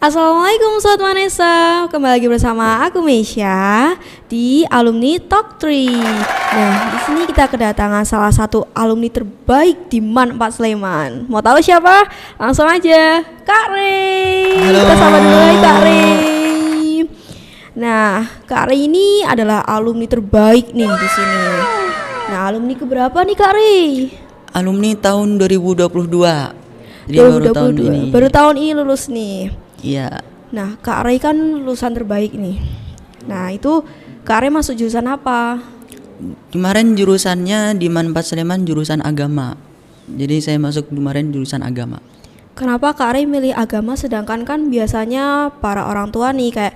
Assalamualaikum Sobat Vanessa, kembali lagi bersama aku Meisha di Alumni Talk 3. Nah, di sini kita kedatangan salah satu alumni terbaik di MAN 4 Sleman. Mau tahu siapa? Langsung aja, Kak Rey. Halo. Kita sambut dulu ya, Kak Rey. Nah, Kak Rey ini adalah alumni terbaik nih di sini. Nah, alumni keberapa nih Kak Rey? Alumni tahun 2022. Jadi baru tahun ini. Baru tahun ini lulus nih. Iya. Nah, Kak Rey kan lulusan terbaik nih. Nah, itu Kak Rey masuk jurusan apa? Kemarin jurusannya di MAN 4 Sleman jurusan agama. Jadi saya masuk kemarin jurusan agama. Kenapa Kak Rey milih agama sedangkan kan biasanya para orang tua nih kayak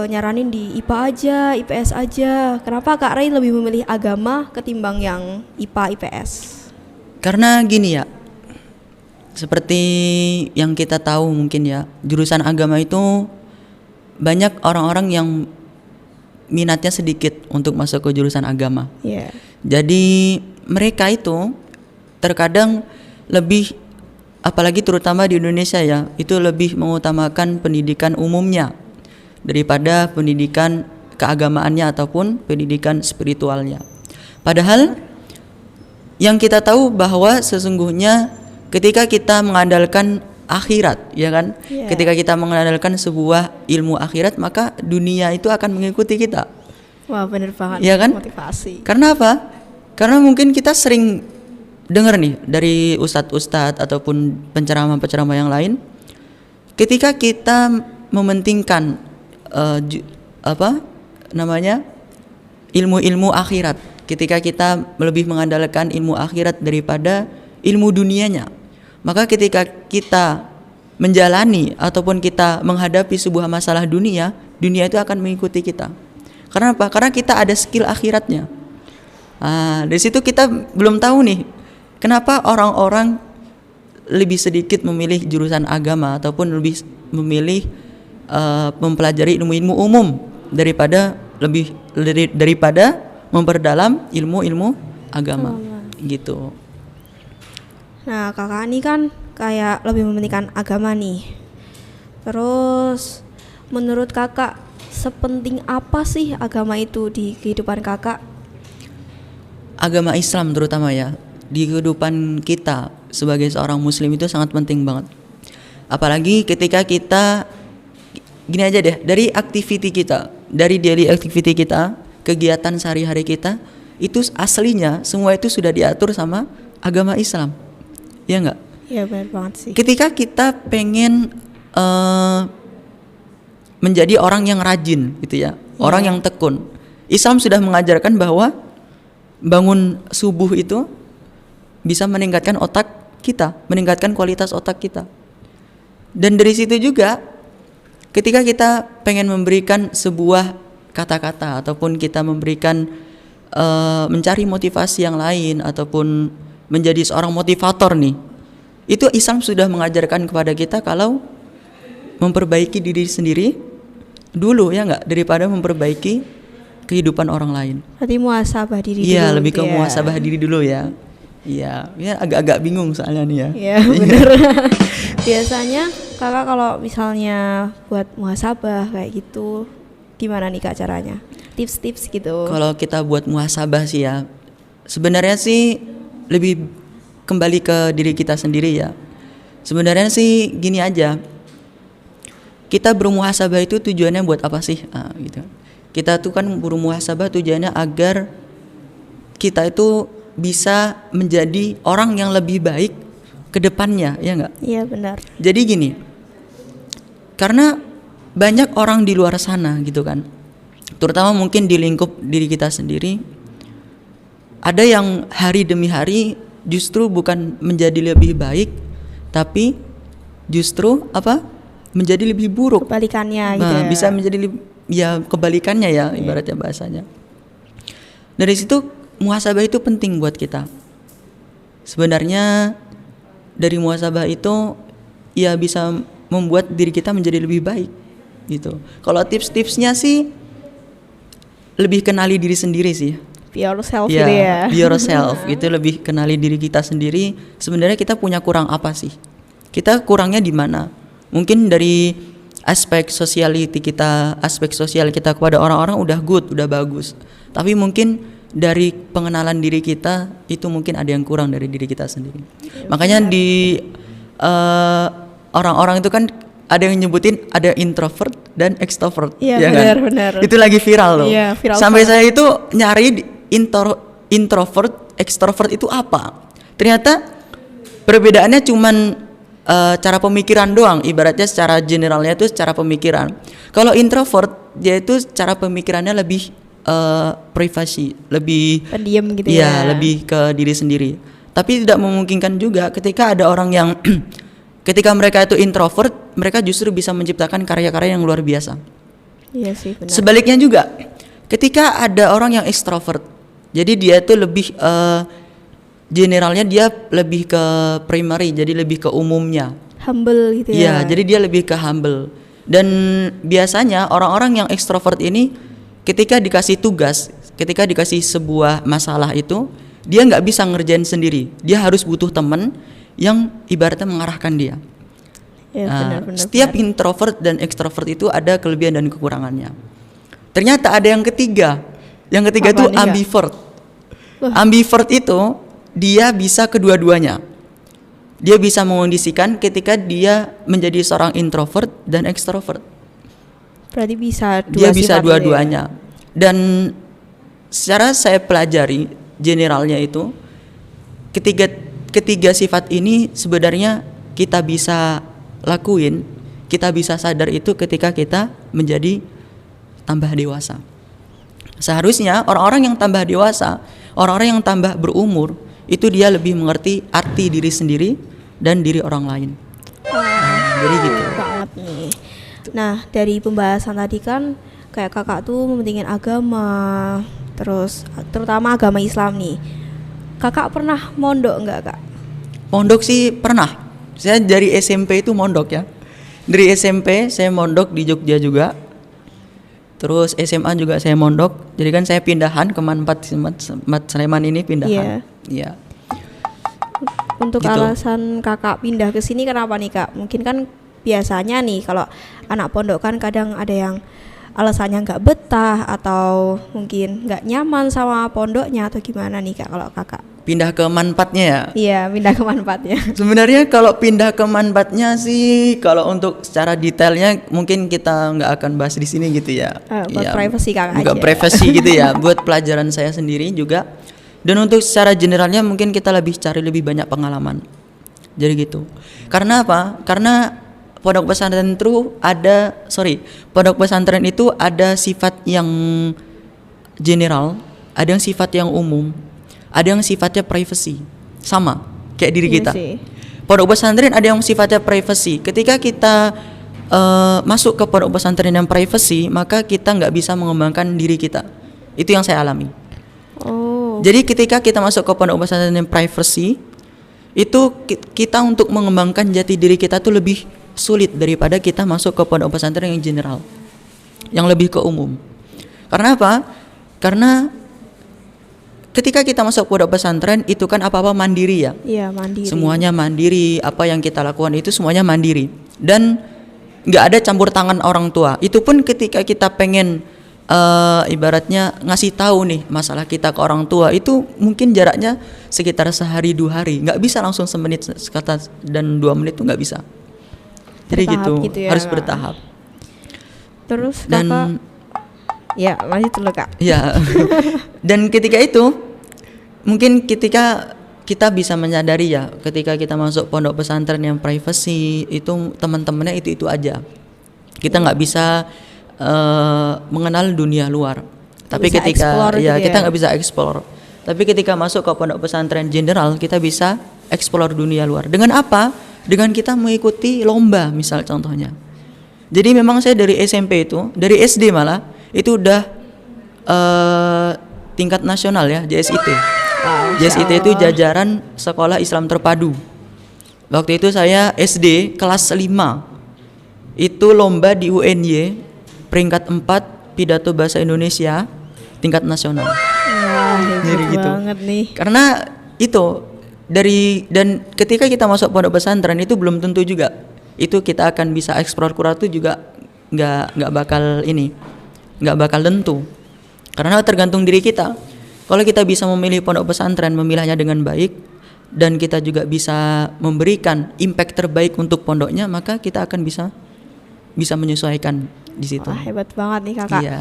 nyaranin di IPA aja, IPS aja. Kenapa Kak Rey lebih memilih agama ketimbang yang IPA, IPS? Karena gini ya. Seperti yang kita tahu mungkin ya, jurusan agama itu banyak orang-orang yang minatnya sedikit untuk masuk ke jurusan agama. Iya. Jadi mereka itu terkadang lebih, apalagi terutama di Indonesia ya, itu lebih mengutamakan pendidikan umumnya daripada pendidikan keagamaannya ataupun pendidikan spiritualnya. Padahal yang kita tahu bahwa sesungguhnya ketika kita mengandalkan akhirat, ya kan? Yeah. Ketika kita mengandalkan sebuah ilmu akhirat, maka dunia itu akan mengikuti kita. Wah, bener banget. Iya kan? Motivasi. Karena apa? Karena mungkin kita sering dengar nih dari ustadz-ustadz ataupun penceramah-penceramah yang lain, ketika kita mementingkan ilmu-ilmu akhirat, ketika kita lebih mengandalkan ilmu akhirat daripada ilmu dunianya, maka ketika kita menjalani ataupun kita menghadapi sebuah masalah dunia itu akan mengikuti kita. Karena apa? Karena kita ada skill akhiratnya. Dari situ kita belum tahu nih, kenapa orang-orang lebih sedikit memilih jurusan agama ataupun lebih memilih mempelajari ilmu-ilmu umum daripada memperdalam ilmu-ilmu agama. Gitu. Nah, kakak ini kan kayak lebih mementingkan agama nih. Terus menurut kakak sepenting apa sih agama itu di kehidupan kakak? Agama Islam terutama ya, di kehidupan kita sebagai seorang muslim itu sangat penting banget. Apalagi ketika kita, gini aja deh, dari activity kita, dari daily activity kita, kegiatan sehari-hari kita, itu aslinya semua itu sudah diatur sama agama Islam. Iya enggak? Iya, benar banget sih. Ketika kita pengen menjadi orang yang rajin gitu ya, orang yang tekun, Islam sudah mengajarkan bahwa bangun subuh itu bisa meningkatkan otak kita, meningkatkan kualitas otak kita. Dan dari situ juga ketika kita pengen memberikan sebuah kata-kata ataupun kita memberikan mencari motivasi yang lain ataupun menjadi seorang motivator nih, itu Islam sudah mengajarkan kepada kita kalau memperbaiki diri sendiri dulu, ya enggak, daripada memperbaiki kehidupan orang lain. Berarti muhasabah diri dulu. Iya, lebih ke muhasabah diri dulu ya. Iya, ya agak-agak bingung soalnya nih ya. Iya, benar. Biasanya kakak kalau misalnya buat muhasabah kayak gitu, gimana nih kak caranya? Tips-tips gitu. Kalau kita buat muhasabah sih ya, sebenarnya sih lebih kembali ke diri kita sendiri ya. Sebenarnya sih gini aja, kita bermuhasabah itu tujuannya buat apa sih? Gitu. Kita tuh kan bermuhasabah tujuannya agar kita itu bisa menjadi orang yang lebih baik ke depannya, ya enggak? Iya, benar. Jadi gini, karena banyak orang di luar sana gitu kan, terutama mungkin di lingkup diri kita sendiri, ada yang hari demi hari justru bukan menjadi lebih baik, tapi justru menjadi lebih buruk. Kebalikannya gitu. Nah, bisa menjadi kebalikannya ya, ibaratnya bahasanya. Dari situ muhasabah itu penting buat kita. Sebenarnya dari muhasabah itu ya bisa membuat diri kita menjadi lebih baik gitu. Kalau tips-tipsnya sih lebih kenali diri sendiri sih. Be yourself gitu ya. Be yourself itu lebih kenali diri kita sendiri. Sebenarnya kita punya kurang apa sih? Kita kurangnya di mana? Mungkin dari aspek sociality kita, aspek sosial kita kepada orang-orang udah good, udah bagus. Tapi mungkin dari pengenalan diri kita itu mungkin ada yang kurang dari diri kita sendiri. Makanya di orang-orang itu kan ada yang nyebutin ada introvert dan extrovert. Iya, ya benar. Itu lagi viral loh. Iya, viral Sampai banget. saya itu nyari introvert, extrovert itu apa? Ternyata perbedaannya cuman cara pemikiran doang. Ibaratnya secara generalnya itu secara pemikiran. Kalau introvert dia itu cara pemikirannya lebih privasi, lebih Pendiam gitu iya, ya. lebih ke diri sendiri. Tapi tidak memungkinkan juga ketika ada orang yang ketika mereka itu introvert, mereka justru bisa menciptakan karya-karya yang luar biasa. Iya sih, benar. Sebaliknya juga, ketika ada orang yang extrovert, jadi dia itu lebih generalnya dia lebih ke primary, jadi lebih ke umumnya. Humble gitu Iya, ya. jadi dia lebih ke humble. Dan biasanya orang-orang yang extrovert ini ketika dikasih tugas, ketika dikasih sebuah masalah itu, dia nggak bisa ngerjain sendiri. Dia harus butuh teman yang ibaratnya mengarahkan dia. Ya, benar. Setiap introvert dan extrovert itu ada kelebihan dan kekurangannya. Ternyata ada yang ketiga. Yang ketiga itu Apaan nih, Kak? ambivert. Wah. Ambivert itu dia bisa kedua-duanya. Dia bisa mengondisikan ketika dia menjadi seorang introvert dan extrovert. Berarti bisa dua Dia bisa sifat gitu dua-duanya. Dan secara saya pelajari generalnya itu ketiga sifat ini sebenarnya kita bisa lakuin, kita bisa sadar itu ketika kita menjadi tambah dewasa. Seharusnya orang-orang yang tambah dewasa, orang-orang yang tambah berumur, itu dia lebih mengerti arti diri sendiri dan diri orang lain. Jadi gitu. ya. Banget nih. Nah, dari pembahasan tadi kan kayak kakak tuh mementingin agama, terus terutama agama Islam nih. Kakak pernah mondok nggak, Kak? Mondok sih pernah. Saya dari SMP itu mondok ya. Dari SMP saya mondok di Jogja juga. Terus SMA juga saya mondok. Jadi kan saya pindahan ke Man 4 Sleman ini pindahan. Iya. Untuk Gitu. alasan kakak pindah ke sini kenapa nih, Kak? Mungkin kan biasanya nih kalau anak pondok kan kadang ada yang alasannya nggak betah atau mungkin nggak nyaman sama pondoknya atau gimana nih, Kak, kalau kakak? Pindah ke Man 4-nya ya. Iya, pindah ke manfaatnya. Sebenarnya kalau pindah ke Man 4-nya sih kalau untuk secara detailnya mungkin kita nggak akan bahas di sini gitu ya. Buat Ya, privacy kakak bukan aja. privacy gitu ya, buat pelajaran saya sendiri juga. Dan untuk secara generalnya mungkin kita cari lebih banyak pengalaman. Jadi gitu. Karena apa? Karena pondok pesantren itu ada sifat yang general, ada yang sifat yang umum, ada yang sifatnya privacy. Sama kayak diri Iya kita. sih. Pondok pesantren ada yang sifatnya privacy. Ketika kita masuk ke pondok pesantren yang privacy, maka kita nggak bisa mengembangkan diri kita. Itu yang saya alami. Oh, Jadi ketika kita masuk ke pondok pesantren yang privacy, itu kita untuk mengembangkan jati diri kita tuh lebih sulit daripada kita masuk ke pondok pesantren yang general, yang lebih ke umum. Karena apa? Karena ketika kita masuk pondok pesantren itu kan apa-apa mandiri ya. iya, mandiri. Semuanya mandiri, apa yang kita lakukan itu semuanya mandiri. Dan nggak ada campur tangan orang tua. Itu pun ketika kita pengen ibaratnya ngasih tahu nih masalah kita ke orang tua, itu mungkin jaraknya sekitar sehari 2 hari. Nggak bisa langsung semenit sekata dan 2 menit tuh nggak bisa. Jadi Bertahap gitu, gitu ya, harus Kak. bertahap. Terus Dan kakak, ya lanjut dulu, Kak. ya, dan ketika itu mungkin ketika kita bisa menyadari ya, ketika kita masuk pondok pesantren yang privacy itu teman-temannya itu aja. Kita nggak bisa mengenal dunia luar. Tapi bisa ketika explore ya gitu kita ya. nggak bisa explore. Tapi ketika masuk ke pondok pesantren general kita bisa explore dunia luar. Dengan apa? Dengan kita mengikuti lomba misal contohnya. Jadi memang saya dari SMP itu, dari SD malah itu udah tingkat nasional ya, JSIT. JSIT itu jajaran Sekolah Islam Terpadu. Waktu itu saya SD kelas 5. Itu lomba di UNY peringkat 4 pidato bahasa Indonesia tingkat nasional. Wah, hebat Jadi gitu. banget nih. Karena itu dan ketika kita masuk pondok pesantren itu belum tentu juga itu kita akan bisa eksplor Quran itu juga nggak bakal tentu, karena tergantung diri kita. Kalau kita bisa memilih pondok pesantren, memilihnya dengan baik, dan kita juga bisa memberikan impact terbaik untuk pondoknya, maka kita akan bisa menyesuaikan di situ. Wah, hebat banget nih kakak. Iya.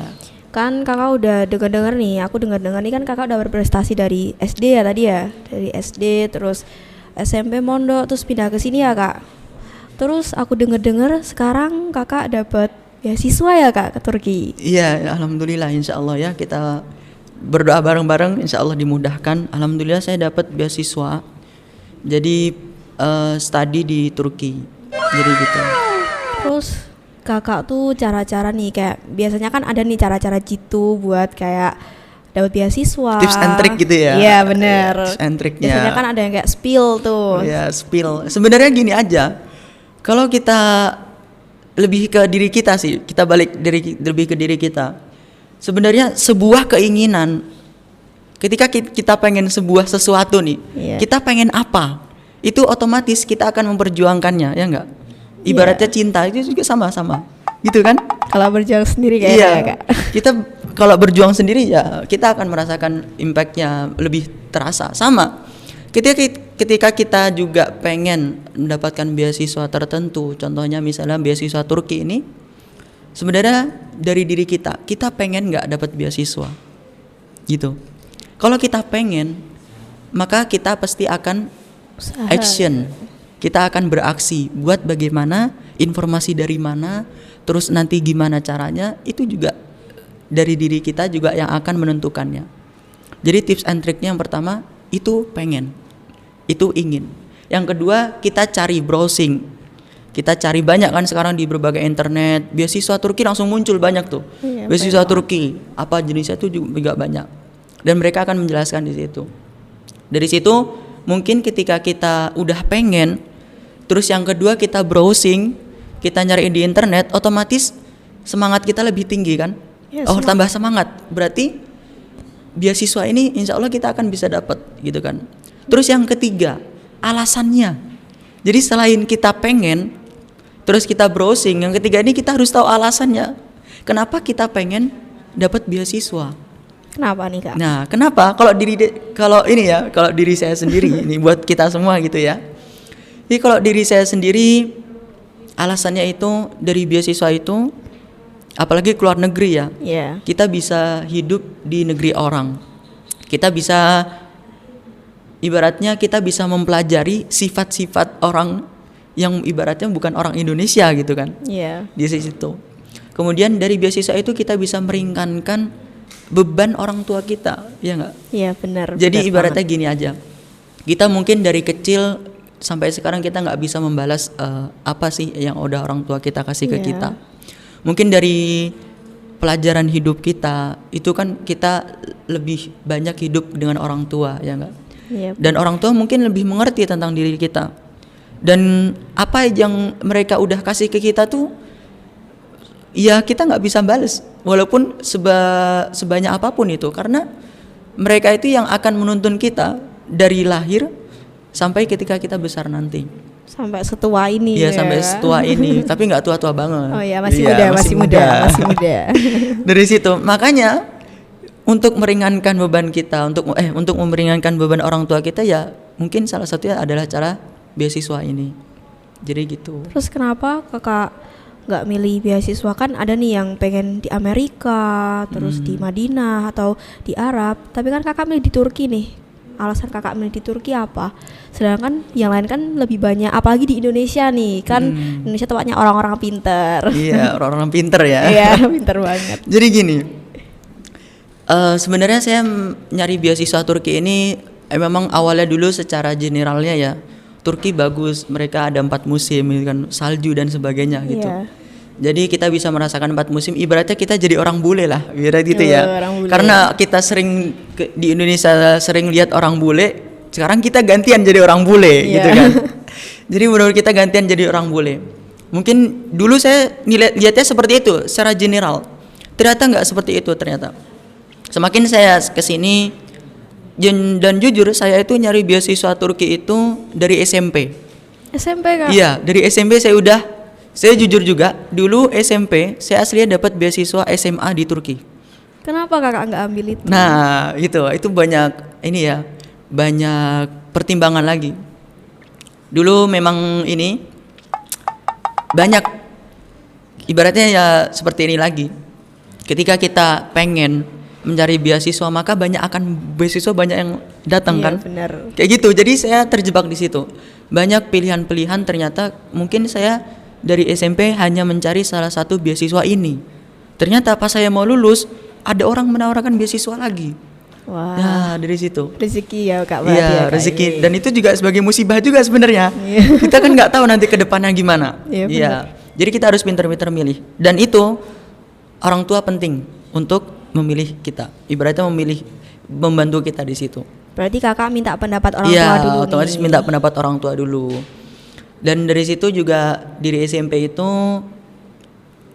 Kan kakak udah dengar nih, aku dengar nih kan kakak udah berprestasi dari SD ya tadi ya, dari SD terus SMP mondok terus pindah ke sini ya kak. Terus aku dengar sekarang kakak dapat beasiswa ya kak ke Turki. Iya, alhamdulillah, insya Allah ya, kita berdoa bareng-bareng, insya Allah dimudahkan. Alhamdulillah saya dapat beasiswa, jadi study di Turki, jadi gitu. Terus kakak tuh cara-cara nih kayak biasanya kan ada nih cara-cara gitu buat kayak dapat beasiswa. Tips and trick gitu ya. Iya bener. Tips and tricknya. Biasanya kan ada yang kayak spill tuh. Ya, spill. Sebenarnya gini aja. Kalau kita lebih ke diri kita sih, kita lebih ke diri kita. Sebenarnya sebuah keinginan, ketika kita pengen sebuah sesuatu nih, kita pengen apa? Itu otomatis kita akan memperjuangkannya, ya enggak? Ibaratnya cinta itu juga sama-sama, gitu kan? Kalau berjuang sendiri kayaknya ya kak. Kita kalau berjuang sendiri ya kita akan merasakan impactnya lebih terasa. Sama. Ketika kita juga pengen mendapatkan beasiswa tertentu, contohnya misalnya beasiswa Turki ini, sebenarnya dari diri kita pengen nggak dapat beasiswa, gitu. Kalau kita pengen, maka kita pasti akan action. Kita akan beraksi buat bagaimana, informasi dari mana, terus nanti gimana caranya, itu juga dari diri kita juga yang akan menentukannya. Jadi tips and triknya yang pertama itu pengen, itu ingin. Yang kedua kita cari browsing, kita cari banyak kan sekarang di berbagai internet, beasiswa Turki langsung muncul banyak tuh. Beasiswa Turki apa jenisnya itu juga banyak, dan mereka akan menjelaskan di situ. Dari situ mungkin ketika kita udah pengen, terus yang kedua kita browsing, kita nyariin di internet, otomatis semangat kita lebih tinggi kan? Ya, tambah semangat. Berarti beasiswa ini insya Allah kita akan bisa dapat, gitu kan? Terus yang ketiga, alasannya. Jadi selain kita pengen, terus kita browsing, yang ketiga ini kita harus tahu alasannya. Kenapa kita pengen dapat beasiswa? Kenapa nih kak? Nah, kenapa? Kalau diri saya sendiri ini buat kita semua gitu ya. Jadi kalau diri saya sendiri, alasannya itu dari beasiswa itu, apalagi keluar negeri ya, kita bisa hidup di negeri orang. Kita bisa, ibaratnya kita bisa mempelajari sifat-sifat orang yang ibaratnya bukan orang Indonesia gitu kan. Di situ. Kemudian dari beasiswa itu kita bisa meringankan beban orang tua kita, ya nggak? Iya benar. Jadi ibaratnya gini aja, kita mungkin dari kecil sampai sekarang kita nggak bisa membalas apa sih yang udah orang tua kita kasih ke kita. Mungkin dari pelajaran hidup kita itu kan kita lebih banyak hidup dengan orang tua, ya nggak? Dan orang tua mungkin lebih mengerti tentang diri kita, dan apa yang mereka udah kasih ke kita tuh ya kita nggak bisa balas walaupun sebanyak apapun itu, karena mereka itu yang akan menuntun kita dari lahir sampai ketika kita besar nanti. Sampai setua ini. Iya, sampai setua ini, tapi nggak tua-tua banget. Oh ya, masih muda. Dari situ, makanya untuk meringankan beban kita, untuk meringankan beban orang tua kita ya, mungkin salah satunya adalah cara beasiswa ini. Jadi gitu. Terus kenapa kakak nggak milih beasiswa? Kan ada nih yang pengen di Amerika, terus di Madinah atau di Arab, tapi kan kakak milih di Turki nih. Alasan kakak milih di Turki apa? Sedangkan yang lain kan lebih banyak, apalagi di Indonesia nih kan. Indonesia tempatnya orang-orang pinter. Iya, orang-orang pinter ya. Iya, pinter banget. Jadi gini, sebenarnya saya nyari beasiswa Turki ini memang awalnya dulu secara generalnya ya, Turki bagus, mereka ada 4 musim kan, salju dan sebagainya gitu. Jadi kita bisa merasakan 4 musim, ibaratnya kita jadi orang bule lah, ibarat gitu ya. Karena kita sering di Indonesia sering lihat orang bule, sekarang kita gantian jadi orang bule gitu kan. Jadi menurut kita gantian jadi orang bule. Mungkin dulu saya lihatnya seperti itu secara general. Ternyata nggak seperti itu ternyata. Semakin saya kesini dan jujur saya itu nyari beasiswa Turki itu dari SMP. SMP Kak? Iya, dari SMP saya udah Saya jujur juga, dulu SMP saya aslinya dapat beasiswa SMA di Turki. Kenapa kakak nggak ambil itu? Nah, itu banyak ini ya, banyak pertimbangan lagi. Dulu memang ini banyak, ibaratnya ya seperti ini lagi. Ketika kita pengen mencari beasiswa, maka beasiswa banyak yang datang Iya, kan. benar. Kayak gitu. Jadi saya terjebak di situ. Banyak pilihan-pilihan, ternyata mungkin saya dari SMP hanya mencari salah satu beasiswa ini. Ternyata pas saya mau lulus, ada orang menawarkan beasiswa lagi. Wah. Nah, dari situ. Rezeki ya kak berarti ya, Iya, Kak, rezeki. ini. Dan itu juga sebagai musibah juga sebenarnya. Iya. Kita kan nggak tahu nanti ke depannya gimana. Iya, Iya. Jadi kita harus pintar-pintar milih. Dan itu orang tua penting untuk memilih kita. Ibaratnya membantu kita di situ. Berarti kakak minta pendapat orang Iya, tua dulu otomatis nih. minta pendapat orang tua dulu. Dan dari situ juga dari SMP itu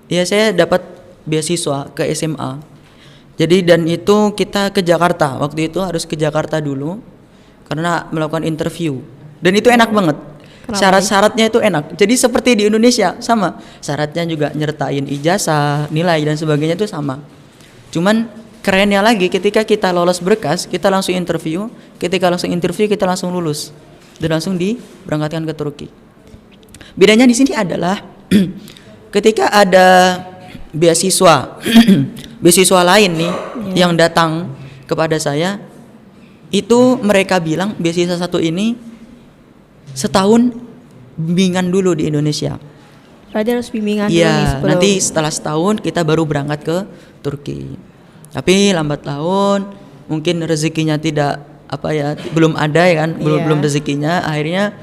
ya saya dapat beasiswa ke SMA. Jadi dan itu kita ke Jakarta. Waktu itu harus ke Jakarta dulu karena melakukan interview. Dan itu enak banget. Kenapa Syarat-syaratnya itu enak. Jadi seperti di Indonesia sama. Syaratnya juga nyertain ijazah, nilai dan sebagainya itu sama. Cuman kerennya lagi ketika kita lolos berkas, kita langsung interview. Ketika langsung interview kita langsung lulus dan langsung diberangkatkan ke Turki. Bedanya di sini adalah ketika ada beasiswa beasiswa lain nih yang datang kepada saya, itu mereka bilang beasiswa satu ini setahun bimbingan dulu di Indonesia. Berarti harus bimbingan dulu nih Iya, sebelum. nanti setelah setahun kita baru berangkat ke Turki. Tapi lambat laun mungkin rezekinya tidak belum ada ya kan, belum rezekinya, akhirnya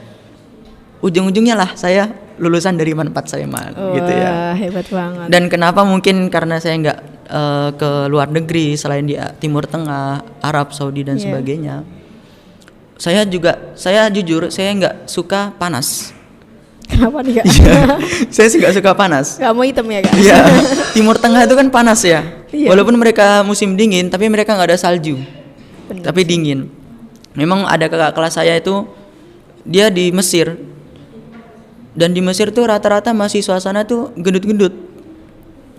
ujung-ujungnya lah saya lulusan dari Manfaat Sleman gitu ya. Wah, hebat banget. Dan kenapa mungkin karena saya nggak ke luar negeri selain di Timur Tengah, Arab Saudi dan sebagainya. Saya jujur saya nggak suka panas. Kenapa nih kak? Iya, saya sih nggak suka panas. Gak mau hitam ya kak? Iya, Timur Tengah itu kan panas ya. Iya. Walaupun mereka musim dingin, tapi mereka nggak ada salju, Bener tapi dingin. Memang ada kakak kelas saya itu, dia di Mesir. Dan di Mesir tuh rata-rata mahasiswa sana tuh gendut-gendut.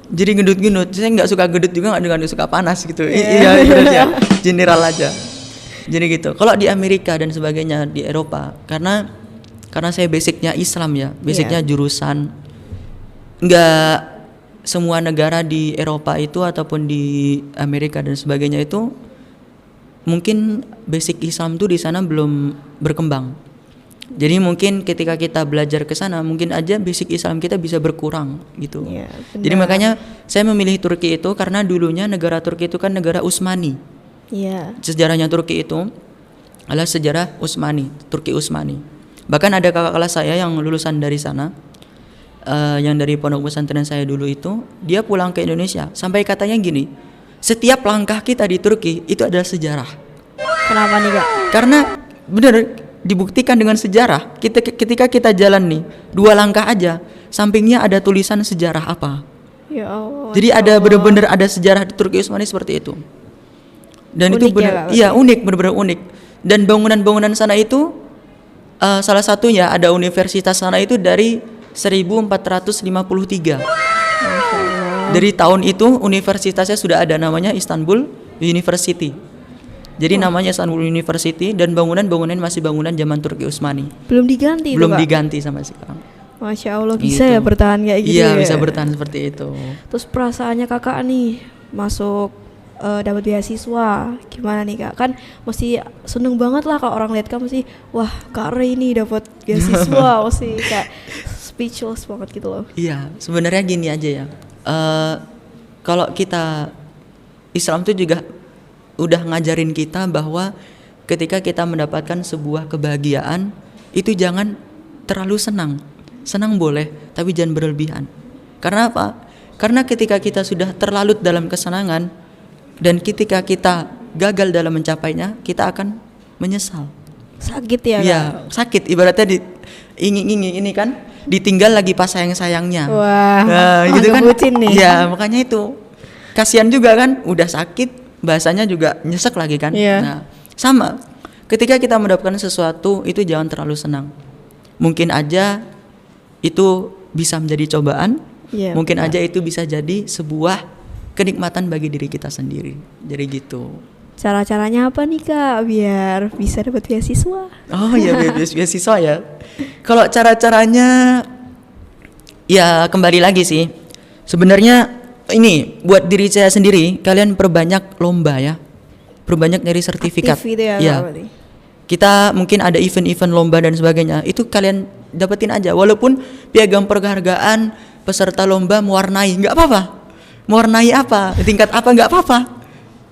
Jadi gendut-gendut. Saya nggak suka gendut juga, nggak suka panas gitu. Iya, ya, general aja. Jadi gitu. Kalau di Amerika dan sebagainya di Eropa, karena saya basicnya Islam ya, basicnya jurusan. Nggak semua negara di Eropa itu ataupun di Amerika dan sebagainya itu mungkin basic Islam tuh di sana belum berkembang. Jadi mungkin ketika kita belajar ke sana mungkin aja basic Islam kita bisa berkurang gitu. Iya, Jadi makanya saya memilih Turki itu karena dulunya negara Turki itu kan negara Utsmani. Iya. Sejarahnya Turki itu adalah sejarah Utsmani, Turki Utsmani. Bahkan ada kakak kelas saya yang lulusan dari sana, yang dari pondok pesantren saya dulu itu, dia pulang ke Indonesia sampai katanya gini, setiap langkah kita di Turki itu adalah sejarah. Kenapa nih kak? Karena benar dibuktikan dengan sejarah. Ketika kita jalan nih 2 langkah aja, sampingnya ada tulisan sejarah apa. Ya Allah. Jadi ada benar-benar ada sejarah di Turki Utsmani seperti itu. Dan Unik itu ya, benar, Kak? iya unik, benar-benar unik. Dan bangunan-bangunan sana itu salah satunya ada universitas sana itu dari 1453. Dari tahun itu universitasnya sudah ada, namanya Istanbul University. Jadi namanya Istanbul University dan bangunan masih bangunan zaman Turki Utsmani. Belum diganti Belum itu, Kak? diganti sampai sekarang. Masya Allah, bisa Gitu. ya bertahan kayak gitu. Iya, ya? bisa bertahan seperti itu. Terus perasaannya kakak nih masuk dapat beasiswa gimana nih kak? Kan mesti seneng banget lah kalau orang lihat kamu sih, wah Kak Ray ini dapat beasiswa, mesti kayak speechless banget gitu loh. Iya, sebenarnya gini aja ya. Kalau kita Islam tuh juga udah ngajarin kita bahwa ketika kita mendapatkan sebuah kebahagiaan itu jangan terlalu senang. Senang boleh, tapi jangan berlebihan. Karena apa? Karena ketika kita sudah terlalut dalam kesenangan dan ketika kita gagal dalam mencapainya, kita akan menyesal. Sakit ya kak? Iya, sakit. Ibaratnya ini kan ditinggal lagi pas sayang-sayangnya. Wah, gitu kan. bucin nih. Iya, makanya itu. Kasihan juga kan, udah sakit, bahasanya juga nyesek lagi kan. Iya. Nah, sama. Ketika kita mendapatkan sesuatu itu jangan terlalu senang. Mungkin aja itu bisa menjadi cobaan, Iya, mungkin benar. aja itu bisa jadi sebuah kenikmatan bagi diri kita sendiri. Jadi gitu. Cara-caranya apa nih Kak biar bisa dapat beasiswa? Oh ya, beasiswa ya. Kalau cara-caranya ya kembali lagi sih. Sebenarnya ini buat diri saya sendiri, kalian perbanyak lomba ya. Perbanyak dari sertifikat. Aktif gitu ya, Iya. Kak, berarti. Kita mungkin ada event-event lomba dan sebagainya. Itu kalian dapetin aja, walaupun piagam penghargaan peserta lomba mewarnai, nggak apa-apa. Mewarnai apa, tingkat apa, nggak apa-apa.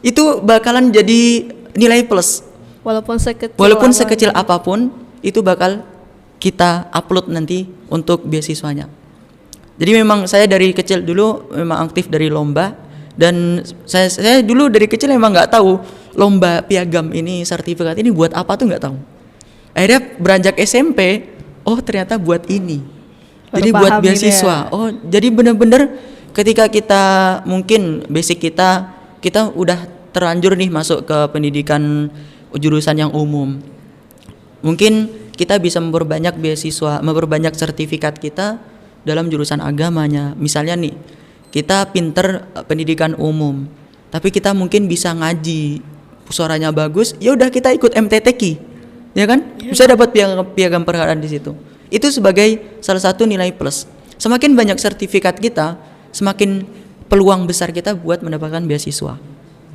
Itu bakalan jadi nilai plus. Walaupun sekecil apapun, itu bakal kita upload nanti untuk beasiswanya. Jadi memang saya dari kecil dulu memang aktif dari lomba, dan saya dulu dari kecil memang nggak tahu lomba piagam ini, sertifikat ini buat apa tuh nggak tahu. Akhirnya beranjak SMP, oh ternyata buat ini. Jadi Baru buat paham gitu beasiswa. ya. Oh, jadi benar-benar ketika kita mungkin basic kita udah terlanjur nih masuk ke pendidikan jurusan yang umum. Mungkin kita bisa memperbanyak beasiswa, memperbanyak sertifikat kita dalam jurusan agamanya. Misalnya nih, kita pinter pendidikan umum, tapi kita mungkin bisa ngaji, suaranya bagus, ya udah kita ikut MTTK, ya kan? Bisa dapat piagam penghargaan di situ. Itu sebagai salah satu nilai plus. Semakin banyak sertifikat kita, semakin peluang besar kita buat mendapatkan beasiswa.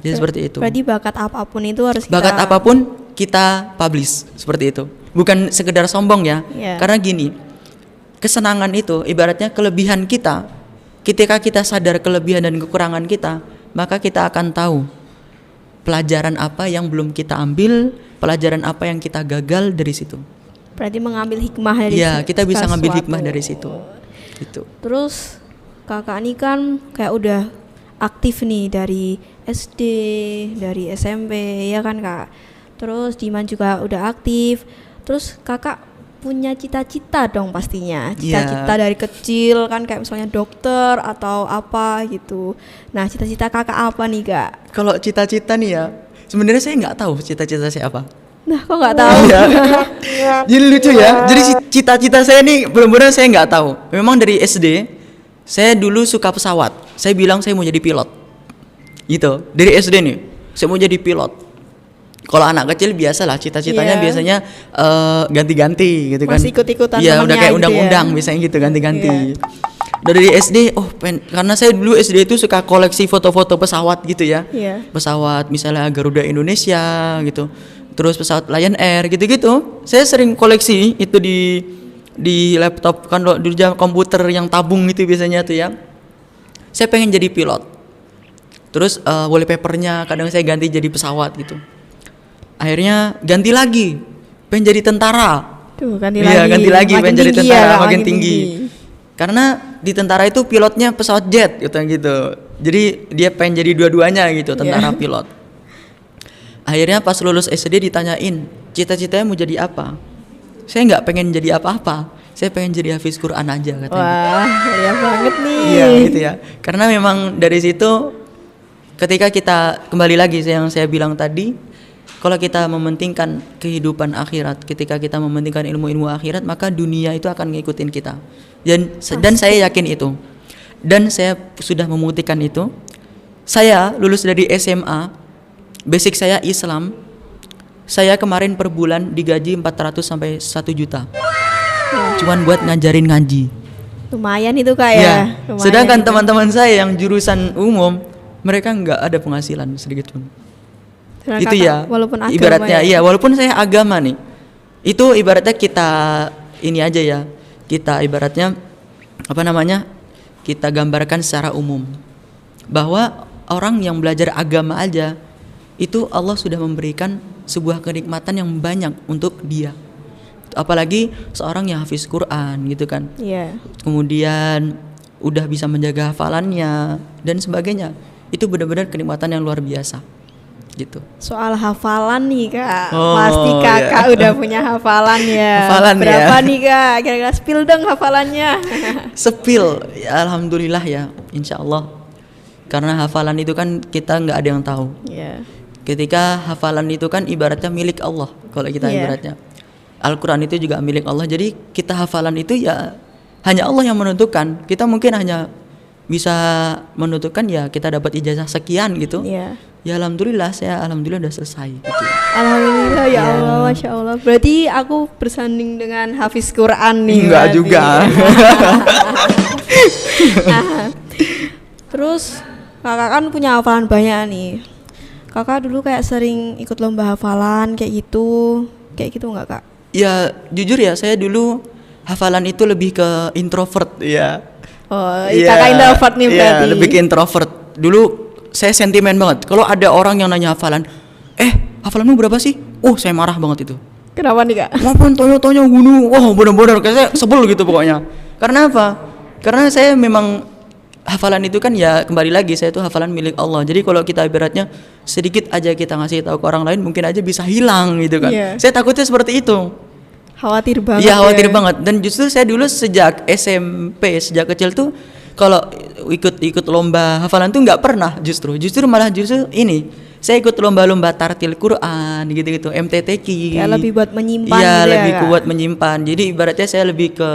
Jadi seperti itu. Berarti bakat apapun itu harus kita. Bakat apapun kita publish, seperti itu. Bukan sekedar sombong ya. Iya. Karena gini, kesenangan itu ibaratnya kelebihan kita. Ketika kita sadar kelebihan dan kekurangan kita, maka kita akan tahu pelajaran apa yang belum kita ambil, pelajaran apa yang kita gagal dari situ. Berarti mengambil hikmah dari Iya, kita bisa ngambil sesuatu. hikmah dari situ. Gitu. Terus kakak ini kan kayak udah aktif nih dari SD, dari SMP, ya kan Kak. Terus Diman juga udah aktif. Terus kakak punya cita-cita dong pastinya. Cita-cita dari kecil kan kayak misalnya dokter atau apa gitu. Nah cita-cita kakak apa nih Kak? Kalau cita-cita nih ya, sebenarnya saya nggak tahu cita-cita saya apa. Nah kok nggak tahu? Iya. Jadi lucu ya. Jadi cita-cita saya nih benar-benar saya nggak tahu. Memang dari SD saya dulu suka pesawat. Saya bilang saya mau jadi pilot. Gitu. Dari SD nih, saya mau jadi pilot. Kalau anak kecil biasalah cita-citanya Iya. biasanya ganti-ganti gitu kan. Masih ikut-ikutan Iya, temennya udah kayak gitu undang-undang ya. biasanya gitu ganti-ganti. Iya. Dari SD, karena saya dulu SD itu suka koleksi foto-foto pesawat gitu ya. Iya. Pesawat misalnya Garuda Indonesia gitu, terus pesawat Lion Air gitu-gitu. Saya sering koleksi itu di laptop kan, di jam komputer yang tabung itu biasanya tuh ya. Saya pengen jadi pilot. Terus wallpapernya kadang saya ganti jadi pesawat gitu. Akhirnya ganti lagi, pengen jadi tentara. Tuh ganti Iya, lagi. ganti lagi, Makin pengen jadi tinggi tentara ya, Kak, makin tinggi. Karena di tentara itu pilotnya pesawat jet gitu. Jadi dia pengen jadi dua-duanya gitu, tentara Iya. pilot. Akhirnya pas lulus SD ditanyain, cita-citanya mau jadi apa? Saya nggak pengen jadi apa-apa. Saya pengen jadi hafiz Quran aja katanya. Wah, mulia banget nih. Iya gitu ya. Karena memang dari situ ketika kita kembali lagi yang saya bilang tadi, kalau kita mementingkan kehidupan akhirat, ketika kita mementingkan ilmu-ilmu akhirat, maka dunia itu akan ngikutin kita. Dan saya yakin itu. Dan saya sudah membuktikan itu. Saya lulus dari SMA, basic saya Islam. Saya kemarin per bulan digaji 400 sampai 1 juta. Cuman buat ngajarin ngaji. Lumayan itu Kak ya. Ya. Lumayan Sedangkan itu. teman-teman saya yang jurusan umum, mereka nggak ada penghasilan sedikit pun. Sedangkan Itu kakak, ya. Walaupun agama Ibaratnya ya. iya, walaupun saya agama nih. Itu ibaratnya kita ini aja ya. Kita ibaratnya apa namanya? Kita gambarkan secara umum bahwa orang yang belajar agama aja itu Allah sudah memberikan sebuah kenikmatan yang banyak untuk dia. Apalagi seorang yang hafiz Quran gitu kan. Iya. Kemudian udah bisa menjaga hafalannya dan sebagainya. Itu benar-benar kenikmatan yang luar biasa. Gitu. Soal hafalan nih Kak. Oh, Pasti Kakak iya. udah punya hafalan ya. Hafalan ya. Berapa nih Kak? Kira-kira spill dong hafalannya. Sepil, ya, alhamdulillah ya, insya Allah. Karena hafalan itu kan kita nggak ada yang tahu. Iya. Ketika hafalan itu kan ibaratnya milik Allah. Kalau kita Iya. ibaratnya Al-Quran itu juga milik Allah. Jadi kita hafalan itu ya hanya Allah yang menentukan. Kita mungkin hanya bisa menentukan ya kita dapat ijazah sekian gitu. Iya. Ya alhamdulillah udah selesai gitu. Alhamdulillah ya Ya. Allah, Masya Allah. Berarti aku bersanding dengan Hafiz Quran nih. Enggak berarti. juga. Nah, terus kakak kan punya hafalan banyak nih. Kakak dulu kayak sering ikut lomba hafalan kayak gitu nggak kak? Ya jujur ya saya dulu hafalan itu lebih ke introvert ya. Oh, Iya, kakak introvert nih iya, berarti. lebih ke introvert. Dulu saya sentimen banget. Kalau ada orang yang nanya hafalan, hafalanmu berapa sih? Saya marah banget itu. Kenapa nih kak? Ngapain tanya-tanya gunung? Wah benar-benar kayak saya sebel gitu pokoknya. Karena apa? Karena saya memang hafalan itu kan ya kembali lagi saya itu hafalan milik Allah. Jadi kalau kita ibaratnya sedikit aja kita ngasih tahu ke orang lain mungkin aja bisa hilang gitu kan. Iya. Saya takutnya seperti itu. Khawatir banget. Iya khawatir ya. banget. Dan justru saya dulu sejak SMP sejak kecil tuh kalau ikut lomba hafalan tuh nggak pernah justru malah ini saya ikut lomba-lomba tartil Quran gitu-gitu MTTQ. Kayak lebih buat menyimpan Iya gitu ya, lebih Kak? buat menyimpan. Jadi ibaratnya saya lebih ke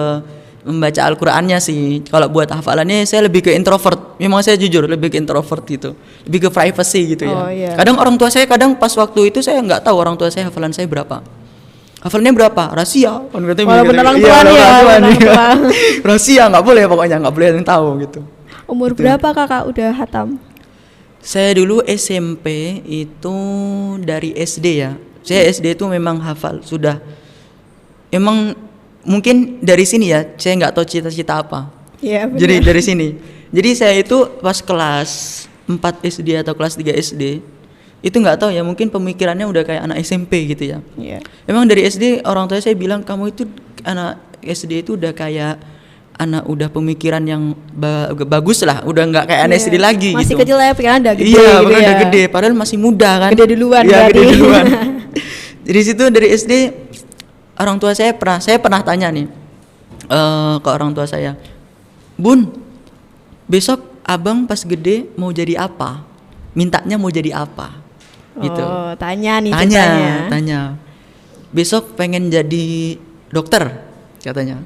membaca Al-Qur'annya sih. Kalau buat hafalannya saya lebih ke introvert. Memang saya jujur lebih ke introvert gitu. Lebih ke privacy gitu ya. Oh, iya. Kadang orang tua saya pas waktu itu saya nggak tahu orang tua saya hafalan saya berapa. Hafalannya berapa? Rahasia. Kan katanya Walaupun begitu. orang Iya, tua nih ya, orang tua orang nih. tua. Rahasia nggak boleh pokoknya nggak boleh yang tahu gitu. Umur berapa kakak udah hatam? Saya dulu SMP itu dari SD ya. Saya SD itu memang hafal sudah. Emang mungkin dari sini ya. Saya nggak tahu cita-cita apa. Iya benar. Jadi dari sini. Jadi saya itu pas kelas 4 SD atau kelas 3 SD itu nggak tahu ya mungkin pemikirannya udah kayak anak SMP gitu ya. Iya. Emang dari SD orang tua saya bilang kamu itu anak SD itu udah kayak anak udah pemikiran yang bagus lah, udah nggak kayak anak Iya. SD lagi Masih gitu. kecil ya pikiran udah gede Iya, gitu bukan ya. udah gede, padahal masih muda kan. Gede duluan Iya, berarti. gede duluan. Dari situ dari SD orang tua saya pernah tanya nih ke orang tua saya, Bun, besok abang pas gede mau jadi apa? Mintanya mau jadi apa? Gitu. Oh, tanya nih Tanya. ceritanya. Besok pengen jadi dokter katanya.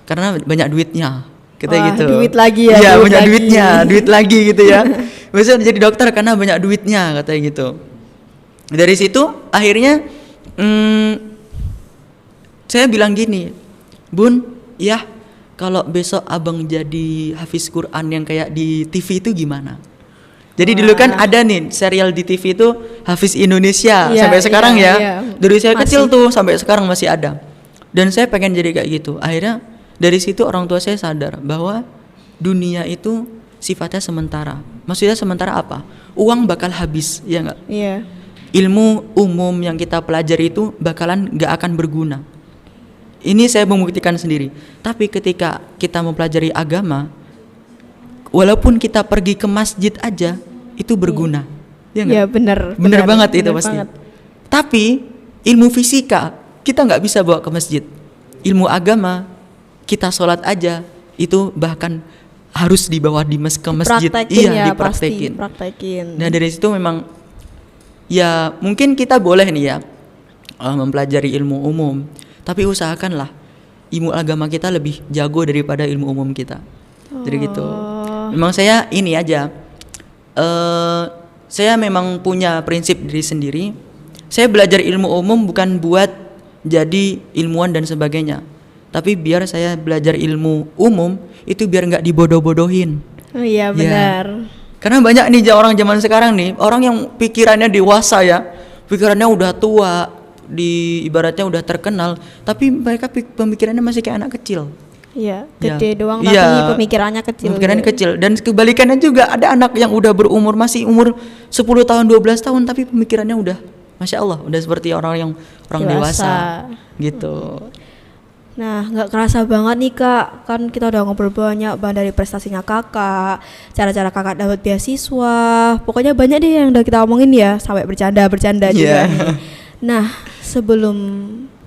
Karena banyak duitnya. Katanya Wah, gitu. duit lagi ya, Iya, duit banyak lagi. duitnya, duit lagi gitu ya. Besok jadi dokter karena banyak duitnya katanya gitu. Dari situ akhirnya saya bilang gini, Bun, ya kalau besok abang jadi hafiz Quran yang kayak di TV itu gimana? Jadi dulu kan ada nih serial di TV itu Hafiz Indonesia Iya, sampai sekarang iya, ya. iya. Dari saya Masih. kecil tuh sampai sekarang masih ada. Dan saya pengen jadi kayak gitu. Akhirnya dari situ orang tua saya sadar bahwa dunia itu sifatnya sementara. Maksudnya sementara apa? Uang bakal habis, ya enggak? Iya. Ilmu umum yang kita pelajari itu bakalan nggak akan berguna. Ini saya membuktikan sendiri. Tapi ketika kita mempelajari agama, walaupun kita pergi ke masjid aja itu berguna. Ya nggak? Iya benar. Bener banget itu benar pasti. banget. Tapi ilmu fisika kita nggak bisa bawa ke masjid. Ilmu agama kita sholat aja itu bahkan harus dibawa ke masjid. Praktekin Iya, ya dipraktekin. pasti. Praktekin. Nah dari situ memang ya mungkin kita boleh nih ya mempelajari ilmu umum, tapi usahakanlah ilmu agama kita lebih jago daripada ilmu umum kita. Jadi gitu. Memang saya ini aja, saya memang punya prinsip diri sendiri. Saya belajar ilmu umum bukan buat jadi ilmuwan dan sebagainya, tapi biar saya belajar ilmu umum itu biar nggak dibodoh-bodohin. Oh iya benar. Karena banyak nih orang zaman sekarang nih, orang yang pikirannya dewasa ya, pikirannya udah tua, ibaratnya udah terkenal, tapi mereka pemikirannya masih kayak anak kecil. Iya, Ya. gede doang Iya. tapi pemikirannya kecil. Pemikirannya gitu. kecil dan kebalikannya juga ada anak yang udah berumur masih umur 10 tahun 12 tahun tapi pemikirannya udah Masya Allah udah seperti orang dewasa gitu. Nah, nggak kerasa banget nih kak, kan kita udah ngobrol banyak dari prestasinya kakak, cara-cara kakak dapat beasiswa, pokoknya banyak deh yang udah kita omongin ya, sampai bercanda juga Iya. nih. Nah, sebelum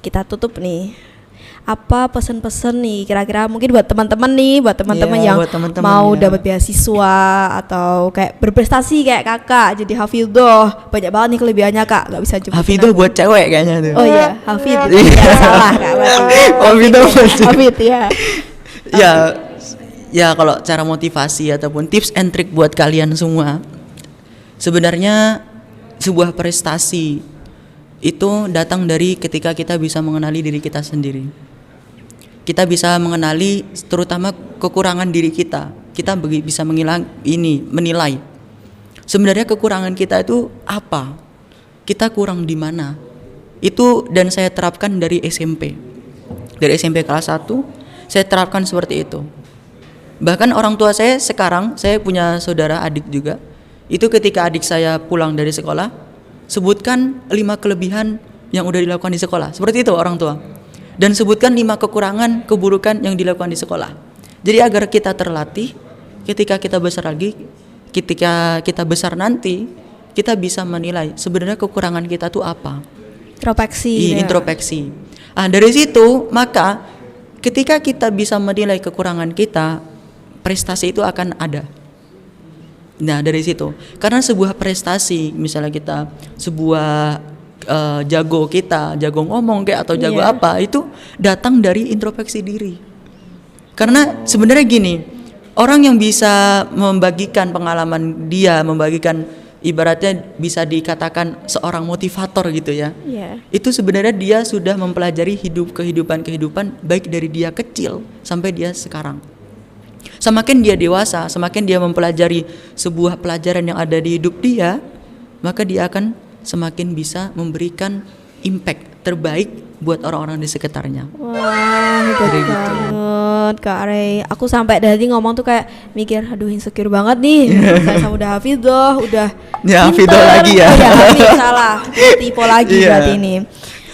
kita tutup nih, apa pesan-pesan nih kira-kira mungkin buat teman-teman Iya, yang buat teman-teman mau ya. dapat beasiswa atau kayak berprestasi kayak kakak, jadi hafidhoh, banyak banget nih kelebihannya kak, nggak bisa jemput. Hafidhoh buat cewek kayaknya tuh. Oh iya, hafid, Iya. ya, salah kak. berarti. Hafidhoh buat cewek. Hafid ya. Ya, ya kalau cara motivasi ataupun tips and trick buat kalian semua, sebenarnya sebuah prestasi itu datang dari ketika kita bisa mengenali diri kita sendiri. Kita bisa mengenali terutama kekurangan diri kita. Kita bisa menilai. Sebenarnya kekurangan kita itu apa? Kita kurang di mana? Itu dan saya terapkan dari SMP. Dari SMP kelas 1 saya terapkan seperti itu. Bahkan orang tua saya sekarang, saya punya saudara adik juga. Itu ketika adik saya pulang dari sekolah, sebutkan 5 kelebihan yang udah dilakukan di sekolah. Seperti itu orang tua. Dan sebutkan 5 kekurangan, keburukan yang dilakukan di sekolah. Jadi agar kita terlatih ketika kita besar lagi, ketika kita besar nanti, kita bisa menilai sebenarnya kekurangan kita tuh apa. Introspeksi. Introspeksi. Dari situ maka ketika kita bisa menilai kekurangan kita, prestasi itu akan ada. Nah dari situ, karena sebuah prestasi, misalnya kita sebuah jago ngomong kayak atau jago apa, itu datang dari introspeksi diri. Karena sebenarnya gini, orang yang bisa membagikan pengalaman dia, membagikan ibaratnya bisa dikatakan seorang motivator gitu ya. Itu sebenarnya dia sudah mempelajari kehidupan baik dari dia kecil sampai dia sekarang. Semakin dia dewasa, semakin dia mempelajari sebuah pelajaran yang ada di hidup dia, maka dia akan semakin bisa memberikan impact terbaik buat orang-orang di sekitarnya. Wah, hebat banget Kak Rey. Aku sampai tadi ngomong tuh kayak mikir, aduh insecure banget nih. Saya sama udah hafidhoh, udah ya pinter. hafidhoh lagi ya. Oh ya, hafidh salah. Tipe lagi berarti ini.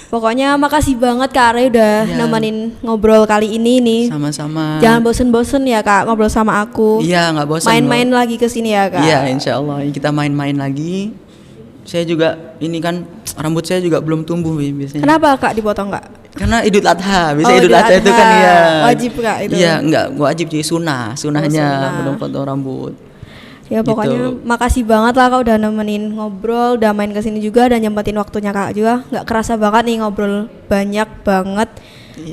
Pokoknya makasih banget Kak Rey udah nemenin ngobrol kali ini nih. Sama-sama. Jangan bosen-bosen ya Kak ngobrol sama aku. Iya, nggak bosan. Main-main lagi ke sini ya Kak. Iya, insya Allah kita main-main lagi. Saya juga ini kan rambut saya juga belum tumbuh biasanya. Kenapa Kak dipotong Kak? Karena Idul Adha, bisa Oh, Idul Adha itu kan ya wajib Kak itu. Iya, enggak wajib sih, sunahnya sunnah. belum potong rambut. Ya pokoknya makasih banget lah Kak udah nemenin ngobrol, udah main kesini juga dan nyempetin waktunya Kak juga. Nggak kerasa banget nih ngobrol banyak banget.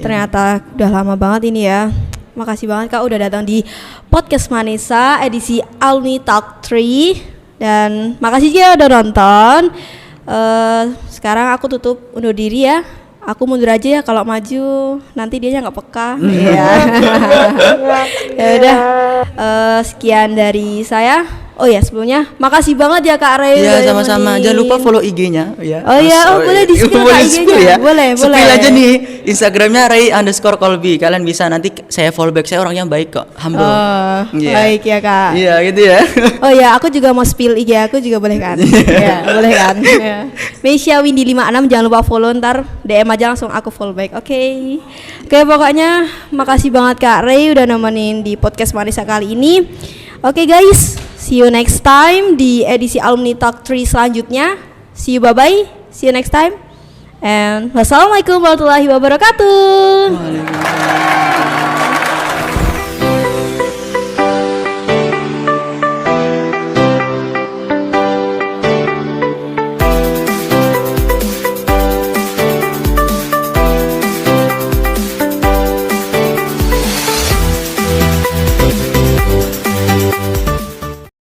Ternyata udah lama banget ini ya. Makasih banget Kak udah datang di Podcast Manisa edisi Alumni Talk 3. Dan makasih juga udah nonton. Sekarang aku tutup undur diri ya. Aku mundur aja ya kalau maju nanti dianya nggak peka. Iya. Ya udah. Sekian dari saya. Oh ya sebelumnya makasih banget ya Kak Rey. Iya sama-sama. Jangan lupa follow IG-nya ya. Oh iya, boleh di spill Kak IG-nya ya. Boleh. Spill aja nih Instagramnya Ray_Kolbi. Kalian bisa nanti saya follow back. Saya orangnya baik kok, humble. Baik ya Kak. Iya gitu ya. Oh ya, aku juga mau spill IG aku juga boleh kan? Iya, boleh kan? Meisha Windy 56 jangan lupa follow, ntar DM aja langsung aku follow back. Oke, pokoknya makasih banget Kak Rey udah nemenin di podcast Manisa kali ini. Oke guys, see you next time di edisi Alumni Talk 3 selanjutnya. See you, bye-bye. See you next time. And wassalamualaikum warahmatullahi wabarakatuh. Waalaikumsalam.